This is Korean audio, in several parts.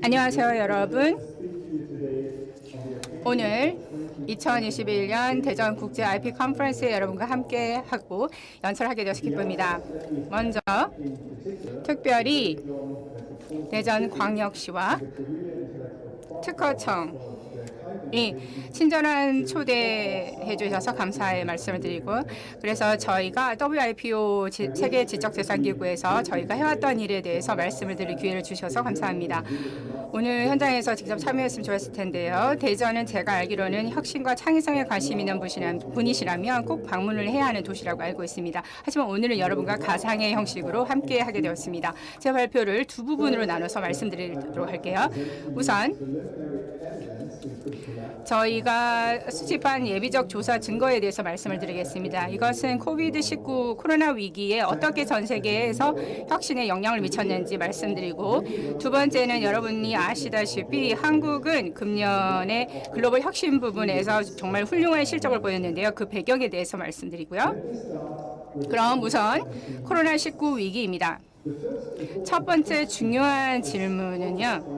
안녕하세요, 여러분. 오늘 2021년 대전 국제 IP 컨퍼런스에 여러분과 함께 하고 연설하게 되어서 기쁩니다. 먼저 특별히 대전 광역시와 특허청 친절한 초대해 주셔서 감사의 말씀을 드리고, 그래서 저희가 WIPO 세계 지적재산기구에서 저희가 해왔던 일에 대해서 말씀을 드릴 기회를 주셔서 감사합니다. 오늘 현장에서 직접 참여했으면 좋았을 텐데요. 대전은 제가 알기로는 혁신과 창의성에 관심 있는 분이시라면 꼭 방문을 해야 하는 도시라고 알고 있습니다. 하지만 오늘은 여러분과 가상의 형식으로 함께 하게 되었습니다. 제 발표를 두 부분으로 나눠서 말씀드리도록 할게요. 우선 저희가 수집한 예비적 조사 증거에 대해서 말씀을 드리겠습니다. 이것은 코비드-19 코로나 위기에 어떻게 전 세계에서 혁신에 영향을 미쳤는지 말씀드리고, 두 번째는 여러분이 아시다시피 한국은 금년에 글로벌 혁신 부분에서 정말 훌륭한 실적을 보였는데요. 그 배경에 대해서 말씀드리고요. 그럼 우선 코로나19 위기입니다. 첫 번째 중요한 질문은요,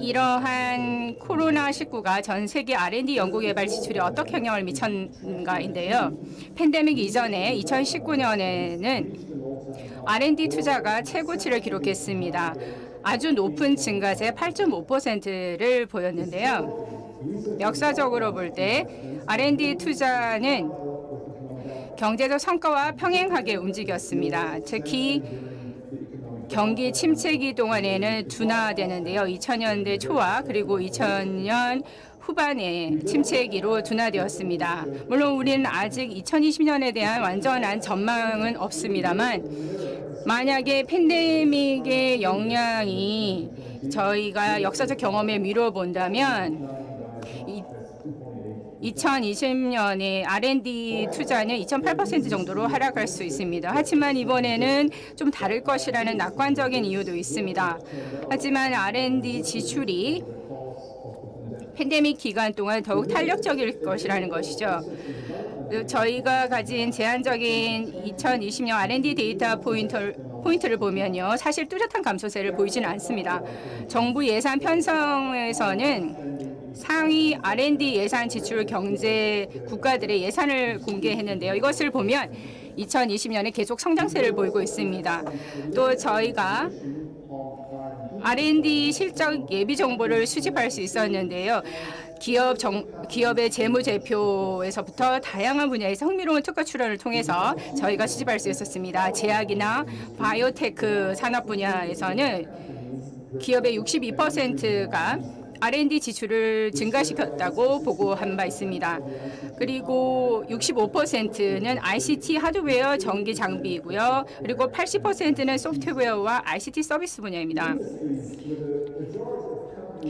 이러한 코로나19가 전 세계 R&D 연구개발 지출에 어떻게 영향을 미쳤는가인데요. 팬데믹 이전에 2019년에는 R&D 투자가 최고치를 기록했습니다. 아주 높은 증가세 8.5%를 보였는데요. 역사적으로 볼 때 R&D 투자는 경제적 성과와 평행하게 움직였습니다. 특히 경기 침체기 동안에는 둔화되는데요. 2000년대 초와 그리고 2000년 후반에 침체기로 둔화되었습니다. 물론 우리는 아직 2020년에 대한 완전한 전망은 없습니다만, 만약에 팬데믹의 영향이 저희가 역사적 경험에 미루어 본다면 2020년에 R&D 투자는 2.8% 정도로 하락할 수 있습니다. 하지만 이번에는 좀 다를 것이라는 낙관적인 이유도 있습니다. 하지만 R&D 지출이 팬데믹 기간 동안 더욱 탄력적일 것이라는 것이죠. 저희가 가진 제한적인 2020년 R&D 데이터 포인트를 보면요, 사실 뚜렷한 감소세를 보이지는 않습니다. 정부 예산 편성에서는 상위 R&D 예산 지출 경제 국가들의 예산을 공개했는데요. 이것을 보면 2020년에 계속 성장세를 보이고 있습니다. 또 저희가 R&D 실적 예비 정보를 수집할 수 있었는데요. 기업의 재무제표에서부터 다양한 분야에서 흥미로운 특허 출원을 통해서 저희가 수집할 수 있었습니다. 제약이나 바이오테크 산업 분야에서는 기업의 62%가 R&D 지출을 증가시켰다고 보고한 바 있습니다. 그리고 65%는 ICT 하드웨어 전기 장비이고요. 그리고 80%는 소프트웨어와 ICT 서비스 분야입니다.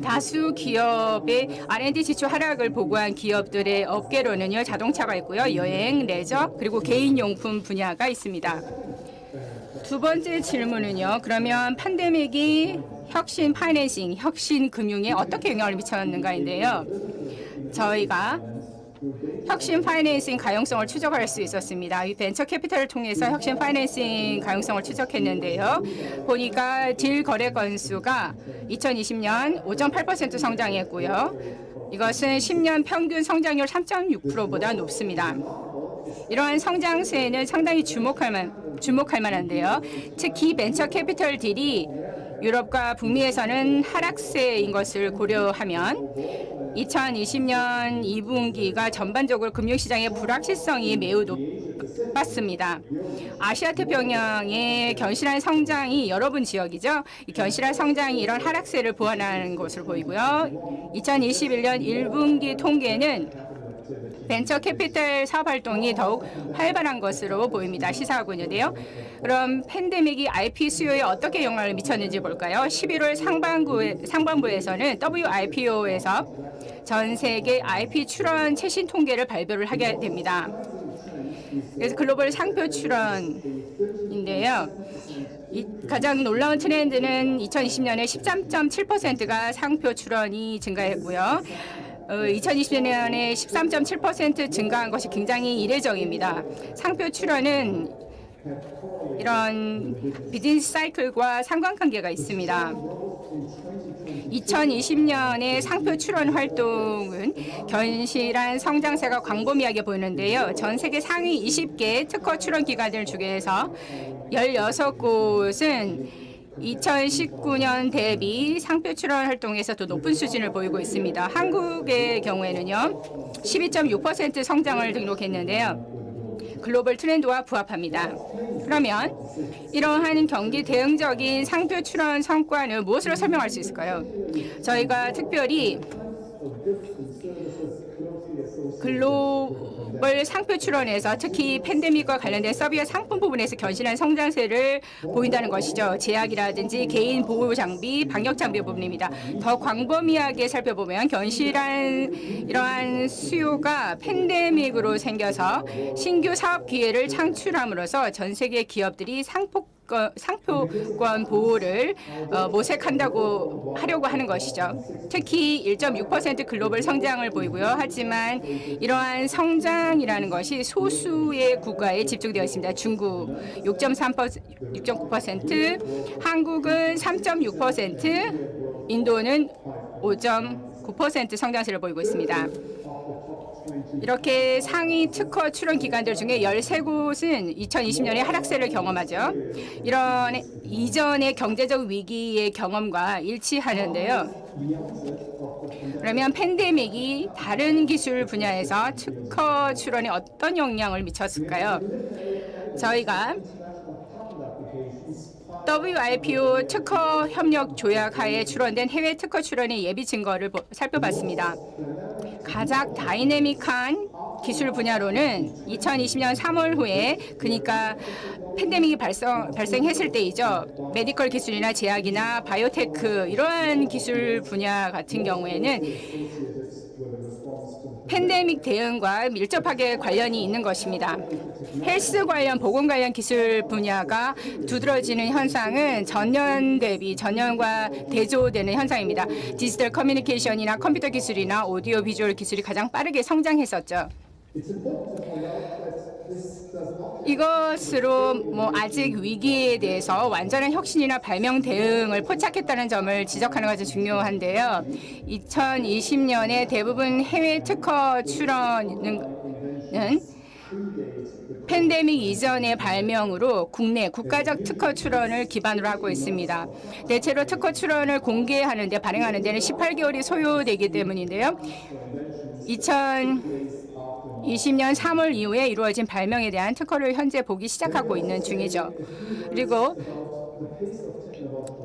다수 기업의 R&D 지출 하락을 보고한 기업들의 업계로는요, 자동차가 있고요, 여행, 레저, 그리고 개인용품 분야가 있습니다. 두 번째 질문은요, 그러면 팬데믹이 혁신 파이낸싱, 혁신 금융에 어떻게 영향을 미쳤는가인데요. 저희가 혁신 파이낸싱 가용성을 추적할 수 있었습니다. 이 벤처 캐피탈을 통해서 혁신 파이낸싱 가용성을 추적했는데요. 보니까 딜 거래 건수가 2020년 5.8% 성장했고요. 이것은 10년 평균 성장률 3.6%보다 높습니다. 이러한 성장세는 상당히 주목할 만한데요. 특히 벤처 캐피털 딜이 유럽과 북미에서는 하락세인 것을 고려하면 2020년 2분기가 전반적으로 금융시장의 불확실성이 매우 높았습니다. 아시아 태평양의 견실한 성장이 여러분 지역이죠. 이 견실한 성장이 이런 하락세를 보완하는 것으로 보이고요. 2021년 1분기 통계는 벤처 캐피탈 사업 활동이 더욱 활발한 것으로 보입니다. 시사하고있는데요. 그럼 팬데믹이 IP 수요에 어떻게 영향을 미쳤는지 볼까요? 11월 상반부에서는 WIPO에서 전 세계 IP 출원 최신 통계를 발표를 하게 됩니다. 그래서 글로벌 상표 출원인데요. 가장 놀라운 트렌드는 2020년에 13.7%가 상표 출원이 증가했고요. 2020년에 13.7% 증가한 것이 굉장히 이례적입니다. 상표 출원은 이런 비즈니스 사이클과 상관관계가 있습니다. 2020년의 상표 출원 활동은 견실한 성장세가 광범위하게 보이는데요. 전 세계 상위 20개 특허 출원 기관들 중에서 16곳은 2019년 대비 상표 출원 활동에서 더 높은 수준을 보이고 있습니다. 한국의 경우에는요, 12.6% 성장을 등록했는데요. 글로벌 트렌드와 부합합니다. 그러면 이러한 경기 대응적인 상표 출원 성과는 무엇으로 설명할 수 있을까요? 저희가 특별히 글로벌 상표 출원에서 특히 팬데믹과 관련된 서비스 상품 부분에서 견실한 성장세를 보인다는 것이죠. 제약이라든지 개인 보호 장비, 방역 장비 부분입니다. 더 광범위하게 살펴보면 견실한 이러한 수요가 팬데믹으로 생겨서 신규 사업 기회를 창출함으로써 전 세계 기업들이 상표권 보호를 모색한다고 하려고 하는 것이죠. 특히 1.6% 글로벌 성장을 보이고요. 하지만 이러한 성장이라는 것이 소수의 국가에 집중되어 있습니다. 중국 6.9%, 한국은 3.6%, 인도는 5.9% 성장세를 보이고 있습니다. 이렇게 상위 특허 출원 기관들 중에 13곳은 2020년에 하락세를 경험하죠. 이런 이전의 경제적 위기의 경험과 일치하는데요. 그러면 팬데믹이 다른 기술 분야에서 특허 출원에 어떤 영향을 미쳤을까요? 저희가 WIPO 특허 협력 조약 하에 출원된 해외 특허 출원의 예비 증거를 살펴봤습니다. 가장 다이내믹한 기술 분야로는 2020년 3월 후에, 그러니까 팬데믹이 발생했을 때이죠. 메디컬 기술이나 제약이나 바이오테크 이러한 기술 분야 같은 경우에는 팬데믹 대응과 밀접하게 관련이 있는 것입니다. 헬스 관련, 보건 관련 기술 분야가 두드러지는 현상은 전년과 대조되는 현상입니다. 디지털 커뮤니케이션이나 컴퓨터 기술이나 오디오 비주얼 기술이 가장 빠르게 성장했었죠. 이것으로 아직 위기에 대해서 완전한 혁신이나 발명 대응을 포착했다는 점을 지적하는 것이 중요한데요. 2020년에 대부분 해외 특허 출원은 팬데믹 이전의 발명으로 국내 국가적 특허 출원을 기반으로 하고 있습니다. 대체로 특허 출원을 공개하는 데 발행하는 데는 18개월이 소요되기 때문인데요. 2020년 3월 이후에 이루어진 발명에 대한 특허를 현재 보기 시작하고 있는 중이죠. 그리고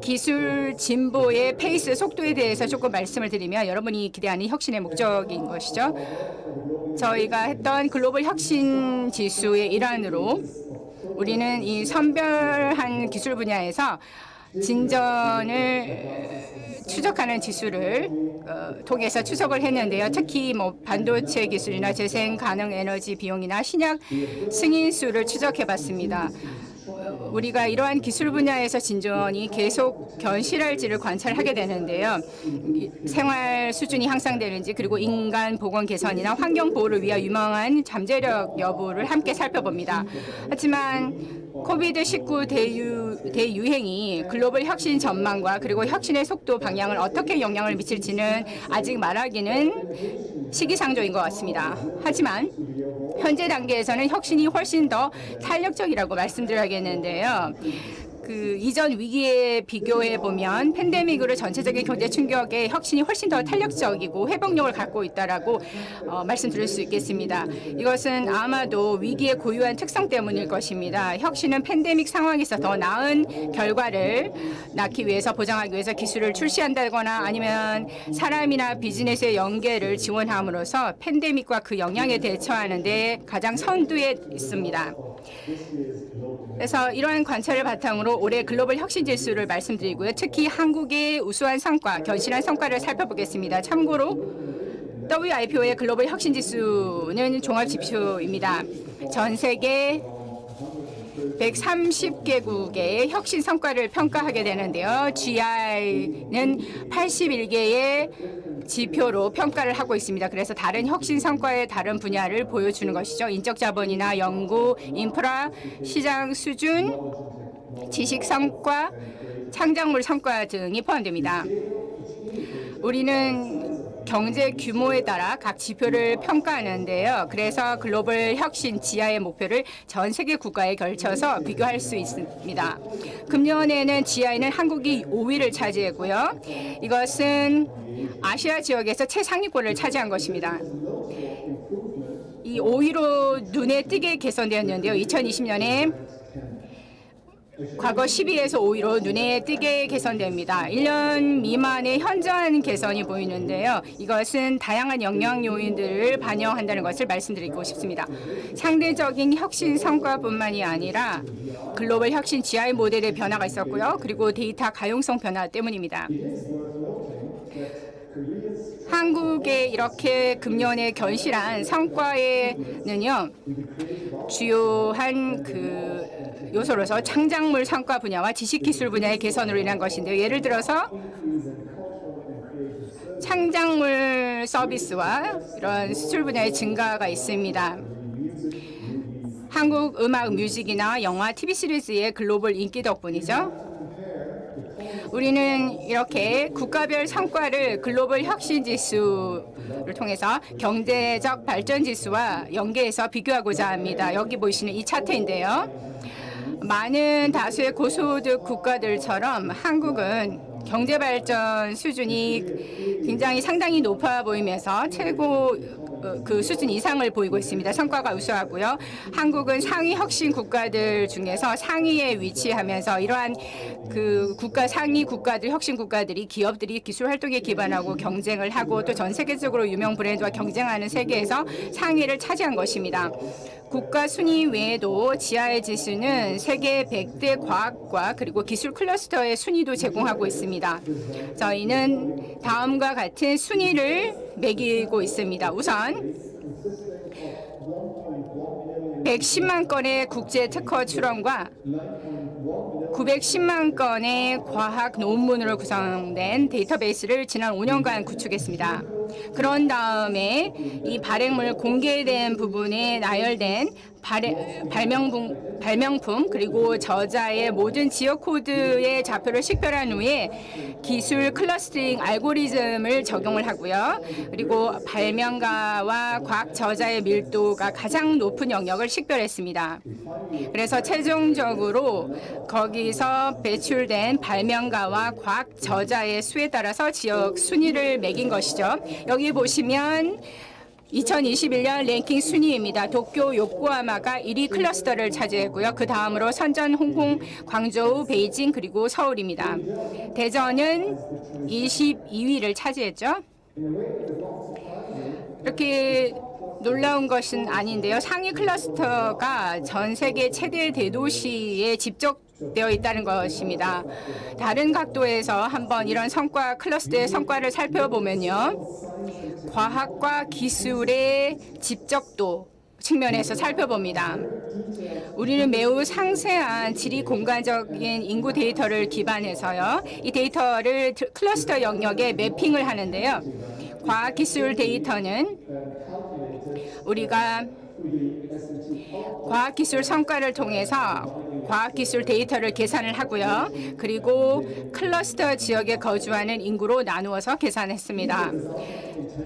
기술 진보의 페이스, 속도에 대해서 조금 말씀을 드리면 여러분이 기대하는 혁신의 목적인 것이죠. 저희가 했던 글로벌 혁신 지수의 일환으로 우리는 이 선별한 기술 분야에서 진전을 추적하는 지수를 통해서 추적을 했는데요. 특히 반도체 기술이나 재생 가능 에너지 비용이나 신약 승인 수를 추적해봤습니다. 우리가 이러한 기술 분야에서 진전이 계속 견실할지를 관찰하게 되는데요. 생활 수준이 향상되는지, 그리고 인간 보건 개선이나 환경 보호를 위한 유망한 잠재력 여부를 함께 살펴봅니다. 하지만 코비드-19 대유행이 글로벌 혁신 전망과 그리고 혁신의 속도 방향을 어떻게 영향을 미칠지는 아직 말하기는 시기상조인 것 같습니다. 하지만 현재 단계에서는 혁신이 훨씬 더 탄력적이라고 말씀드려야겠는데요. 그 이전 위기에 비교해 보면 팬데믹으로 전체적인 경제 충격에 혁신이 훨씬 더 탄력적이고 회복력을 갖고 있다라고 말씀드릴 수 있겠습니다. 이것은 아마도 위기의 고유한 특성 때문일 것입니다. 혁신은 팬데믹 상황에서 더 나은 결과를 낳기 위해서, 보장하기 위해서 기술을 출시한다거나 아니면 사람이나 비즈니스의 연계를 지원함으로써 팬데믹과 그 영향에 대처하는 데 가장 선두에 있습니다. 그래서 이러한 관찰을 바탕으로 올해 글로벌 혁신 지수를 말씀드리고요. 특히 한국의 우수한 성과, 견실한 성과를 살펴보겠습니다. 참고로 WIPO의 글로벌 혁신 지수는 종합 지표입니다. 전 세계 130개국의 혁신 성과를 평가하게 되는데요. GI는 81개의 지표로 평가를 하고 있습니다. 그래서 다른 혁신 성과의 다른 분야를 보여주는 것이죠. 인적 자본이나 연구, 인프라, 시장 수준, 지식 성과, 창작물 성과 등이 포함됩니다. 우리는 경제 규모에 따라 각 지표를 평가하는데요. 그래서 글로벌 혁신 GI의 목표를 전 세계 국가에 걸쳐서 비교할 수 있습니다. 금년에는 GI는 한국이 5위를 차지했고요. 이것은 아시아 지역에서 최상위권을 차지한 것입니다. 이 5위로 눈에 띄게 개선되었는데요. 2020년에 과거 10위에서 5위로 눈에 띄게 개선됩니다. 1년 미만의 현저한 개선이 보이는데요. 이것은 다양한 영향 요인들을 반영한다는 것을 말씀드리고 싶습니다. 상대적인 혁신 성과뿐만이 아니라 글로벌 혁신 GI 모델의 변화가 있었고요. 그리고 데이터 가용성 변화 때문입니다. 한국의 이렇게 금년에 견실한 성과에는요, 주요한 요소로서 창작물 성과 분야와 지식기술 분야의 개선으로 인한 것인데요. 예를 들어서 창작물 서비스와 이런 수출 분야의 증가가 있습니다. 한국 음악, 뮤직이나 영화, TV 시리즈의 글로벌 인기 덕분이죠. 우리는 이렇게 국가별 성과를 글로벌 혁신 지수를 통해서 경제적 발전 지수와 연계해서 비교하고자 합니다. 여기 보시는 이 차트인데요. 많은 다수의 고소득 국가들처럼 한국은 경제 발전 수준이 굉장히 상당히 높아 보이면서 최고 그 수준 이상을 보이고 있습니다. 성과가 우수하고요. 한국은 상위 혁신 국가들 중에서 상위에 위치하면서 이러한 그 국가 상위 국가들, 혁신 국가들이 기업들이 기술 활동에 기반하고 경쟁을 하고 또 전 세계적으로 유명 브랜드와 경쟁하는 세계에서 상위를 차지한 것입니다. 국가 순위 외에도 GI 지수는 세계 100대 과학과 그리고 기술 클러스터의 순위도 제공하고 있습니다. 저희는 다음과 같은 순위를 매기고 있습니다. 우선 110만 건의 국제 특허 출원과 910만 건의 과학 논문으로 구성된 데이터베이스를 지난 5년간 구축했습니다. 그런 다음에 이 발행물 공개된 부분에 나열된 발명품 그리고 저자의 모든 지역 코드의 좌표를 식별한 후에 기술 클러스터링 알고리즘을 적용을 하고요. 그리고 발명가와 과학 저자의 밀도가 가장 높은 영역을 식별했습니다. 그래서 최종적으로 거기서 배출된 발명가와 과학 저자의 수에 따라서 지역 순위를 매긴 것이죠. 여기 보시면 2021년 랭킹 순위입니다. 도쿄, 요코하마가 1위 클러스터를 차지했고요. 그 다음으로 선전, 홍콩, 광저우, 베이징 그리고 서울입니다. 대전은 22위를 차지했죠. 이렇게 놀라운 것은 아닌데요. 상위 클러스터가 전 세계 최대 대도시에 집적되어 있다는 것입니다. 다른 각도에서 한번 이런 성과 클러스터의 성과를 살펴보면요. 과학과 기술의 집적도 측면에서 살펴봅니다. 우리는 매우 상세한 지리 공간적인 인구 데이터를 기반해서요. 이 데이터를 클러스터 영역에 매핑을 하는데요. 과학기술 데이터는 우리가 과학기술 성과를 통해서 과학기술 데이터를 계산을 하고요. 그리고 클러스터 지역에 거주하는 인구로 나누어서 계산했습니다.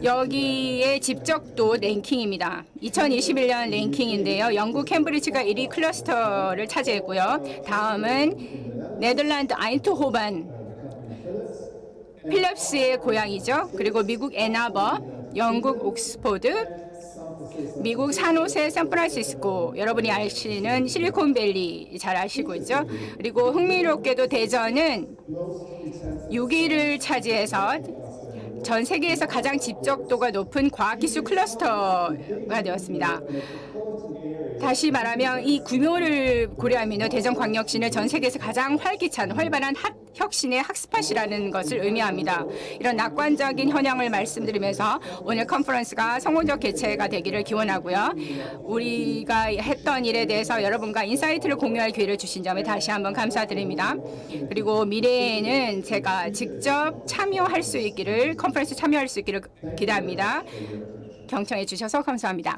여기에 집적도 랭킹입니다. 2021년 랭킹인데요. 영국 캠브리지가 1위 클러스터를 차지했고요. 다음은 네덜란드 아인트호반, 필립스의 고향이죠. 그리고 미국 앤아버, 영국 옥스포드, 미국 산호세, 샌프란시스코, 여러분이 아시는 실리콘밸리 잘 아시고 있죠. 그리고 흥미롭게도 대전은 6위를 차지해서 전 세계에서 가장 집적도가 높은 과학기술 클러스터가 되었습니다. 다시 말하면 이 규모를 고려하면 대전광역시는 전 세계에서 가장 활발한 핫 혁신의 학습팟이라는 것을 의미합니다. 이런 낙관적인 현황을 말씀드리면서 오늘 컨퍼런스가 성공적 개최가 되기를 기원하고요. 우리가 했던 일에 대해서 여러분과 인사이트를 공유할 기회를 주신 점에 다시 한번 감사드립니다. 그리고 미래에는 제가 직접 참여할 수 있기를, 컨퍼런스 참여할 수 있기를 기대합니다. 경청해 주셔서 감사합니다.